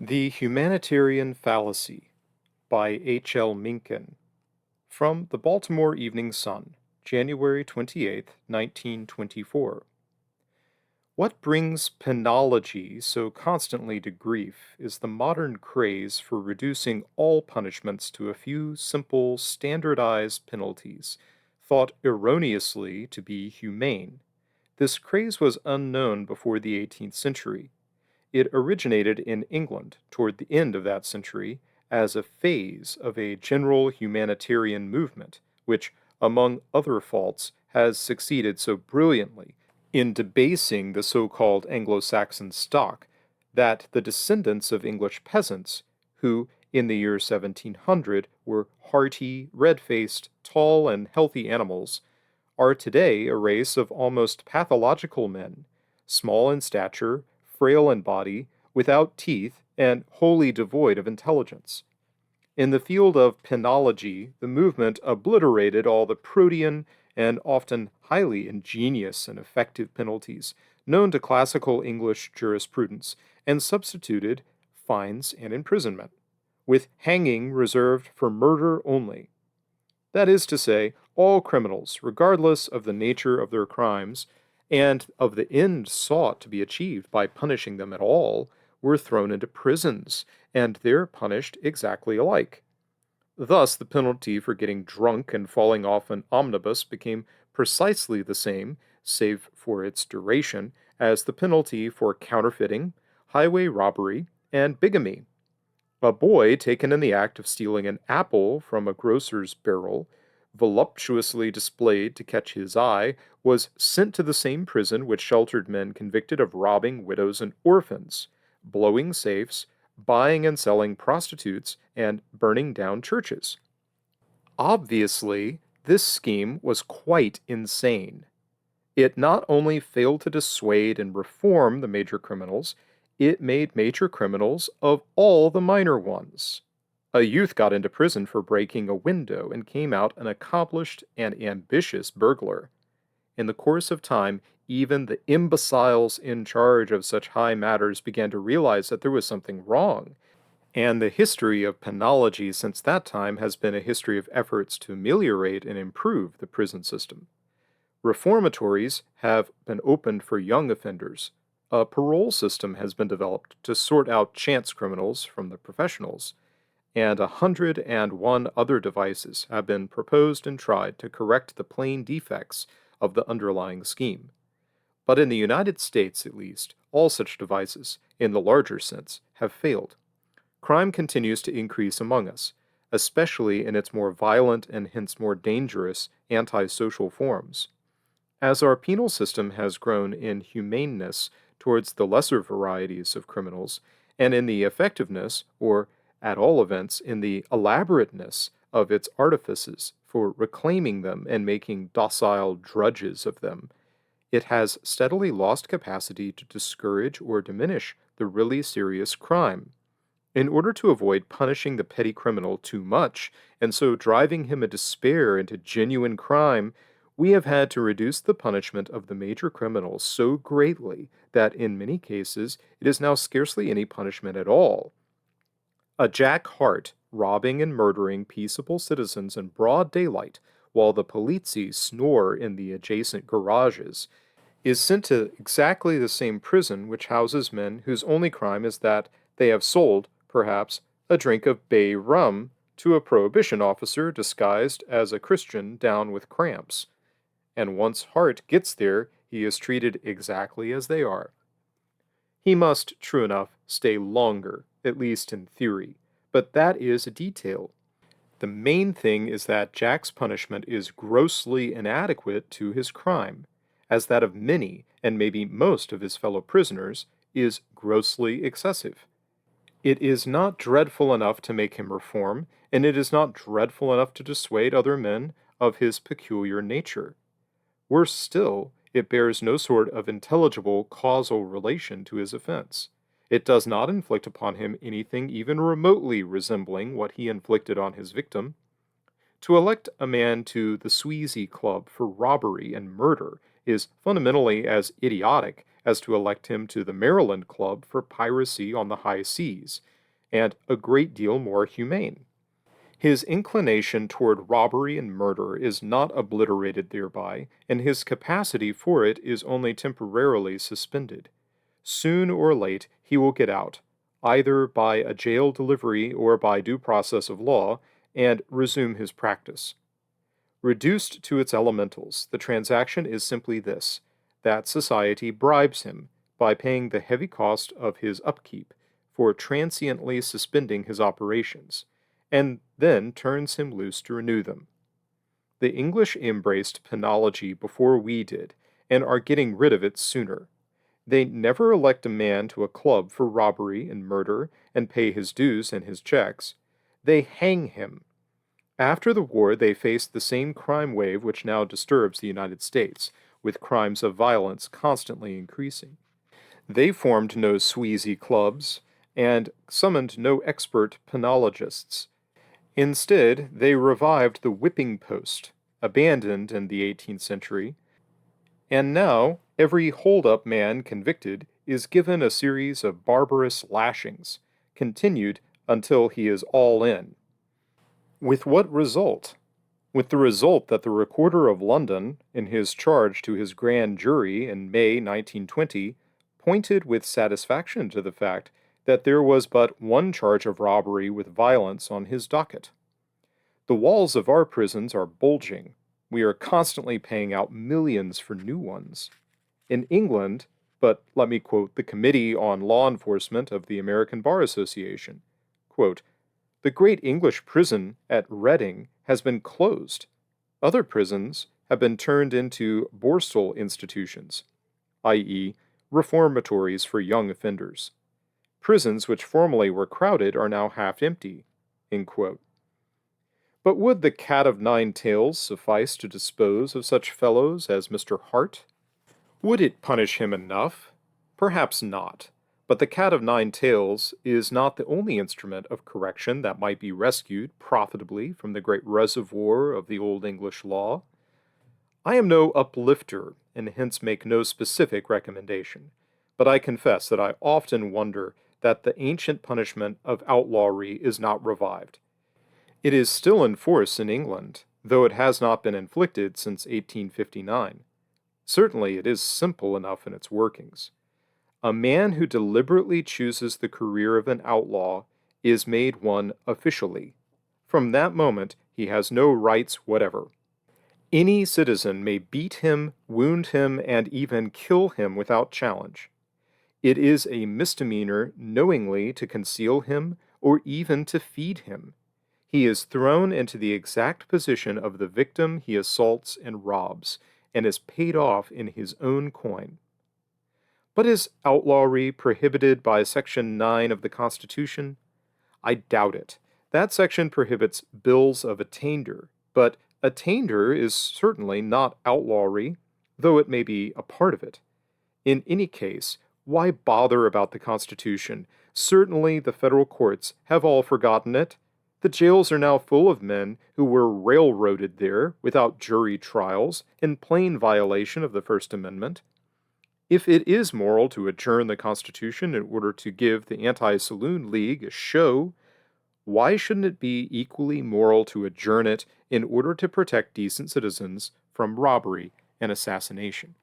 The Humanitarian Fallacy by H. L. Mencken from the Baltimore Evening Sun, January 28, 1924. What brings penology so constantly to grief is the modern craze for reducing all punishments to a few simple, standardized penalties, thought erroneously to be humane. This craze was unknown before the 18th century. It originated in England toward the end of that century as a phase of a general humanitarian movement, which, among other faults, has succeeded so brilliantly in debasing the so-called Anglo-Saxon stock that the descendants of English peasants, who in the year 1700 were hearty, red-faced, tall, and healthy animals, are today a race of almost pathological men, small in stature, frail in body, without teeth, and wholly devoid of intelligence. In the field of penology, the movement obliterated all the protean and often highly ingenious and effective penalties known to classical English jurisprudence and substituted fines and imprisonment, with hanging reserved for murder only. That is to say, all criminals, regardless of the nature of their crimes and of the end sought to be achieved by punishing them at all, were thrown into prisons, and there punished exactly alike. Thus, the penalty for getting drunk and falling off an omnibus became precisely the same, save for its duration, as the penalty for counterfeiting, highway robbery, and bigamy. A boy taken in the act of stealing an apple from a grocer's barrel, voluptuously displayed to catch his eye, was sent to the same prison which sheltered men convicted of robbing widows and orphans, blowing safes, buying and selling prostitutes, and burning down churches. Obviously, this scheme was quite insane. It not only failed to dissuade and reform the major criminals, it made major criminals of all the minor ones. A youth got into prison for breaking a window and came out an accomplished and ambitious burglar. In the course of time, even the imbeciles in charge of such high matters began to realize that there was something wrong, and the history of penology since that time has been a history of efforts to ameliorate and improve the prison system. Reformatories have been opened for young offenders. A parole system has been developed to sort out chance criminals from the professionals, and 101 other devices have been proposed and tried to correct the plain defects of the underlying scheme. But in the United States, at least, all such devices, in the larger sense, have failed. Crime continues to increase among us, especially in its more violent and hence more dangerous antisocial forms. As our penal system has grown in humaneness towards the lesser varieties of criminals, and in the effectiveness, or at all events in the elaborateness of its artifices for reclaiming them and making docile drudges of them, it has steadily lost capacity to discourage or diminish the really serious crime. In order to avoid punishing the petty criminal too much, and so driving him a despair into genuine crime, we have had to reduce the punishment of the major criminals so greatly that in many cases it is now scarcely any punishment at all. A Jack Hart robbing and murdering peaceable citizens in broad daylight while the polizzi snore in the adjacent garages is sent to exactly the same prison which houses men whose only crime is that they have sold, perhaps, a drink of bay rum to a prohibition officer disguised as a Christian down with cramps. And once Hart gets there, he is treated exactly as they are. He must, true enough, stay longer, at least in theory, but that is a detail. The main thing is that Jack's punishment is grossly inadequate to his crime, as that of many, and maybe most of his fellow prisoners, is grossly excessive. It is not dreadful enough to make him reform, and it is not dreadful enough to dissuade other men of his peculiar nature. Worse still, it bears no sort of intelligible causal relation to his offense. It does not inflict upon him anything even remotely resembling what he inflicted on his victim. To elect a man to the Sweezy Club for robbery and murder is fundamentally as idiotic as to elect him to the Maryland Club for piracy on the high seas, and a great deal more humane. His inclination toward robbery and murder is not obliterated thereby, and his capacity for it is only temporarily suspended. Soon or late he will get out, either by a jail delivery or by due process of law, and resume his practice. Reduced to its elementals, the transaction is simply this: that society bribes him by paying the heavy cost of his upkeep for transiently suspending his operations, and then turns him loose to renew them. The English embraced penology before we did, and are getting rid of it sooner. They never elect a man to a club for robbery and murder and pay his dues and his checks. They hang him. After the war, they faced the same crime wave which now disturbs the United States, with crimes of violence constantly increasing. They formed no sweezy clubs and summoned no expert penologists. Instead, they revived the whipping post, abandoned in the 18th century, and now every hold-up man convicted is given a series of barbarous lashings, continued until he is all in. With what result? With the result that the Recorder of London, in his charge to his grand jury in May 1920, pointed with satisfaction to the fact that there was but one charge of robbery with violence on his docket. The walls of our prisons are bulging. We are constantly paying out millions for new ones. In England, but let me quote the Committee on Law Enforcement of the American Bar Association, quote, "The great English prison at Reading has been closed. Other prisons have been turned into Borstal institutions, i.e., reformatories for young offenders. Prisons which formerly were crowded are now half empty." End quote. But would the cat of nine tails suffice to dispose of such fellows as Mr. Hart? Would it punish him enough? Perhaps not. But the cat of nine tails is not the only instrument of correction that might be rescued profitably from the great reservoir of the Old English law. I am no uplifter, and hence make no specific recommendation, but I confess that I often wonder that the ancient punishment of outlawry is not revived. It is still in force in England, though it has not been inflicted since 1859. Certainly it is simple enough in its workings. A man who deliberately chooses the career of an outlaw is made one officially. From that moment, he has no rights whatever. Any citizen may beat him, wound him, and even kill him without challenge. It is a misdemeanor knowingly to conceal him or even to feed him. He is thrown into the exact position of the victim he assaults and robs, and is paid off in his own coin. But is outlawry prohibited by Section 9 of the Constitution? I doubt it. That section prohibits bills of attainder, but attainder is certainly not outlawry, though it may be a part of it. In any case, why bother about the Constitution? Certainly the federal courts have all forgotten it. The jails are now full of men who were railroaded there without jury trials in plain violation of the First Amendment. If it is moral to adjourn the Constitution in order to give the Anti-Saloon League a show, why shouldn't it be equally moral to adjourn it in order to protect decent citizens from robbery and assassination?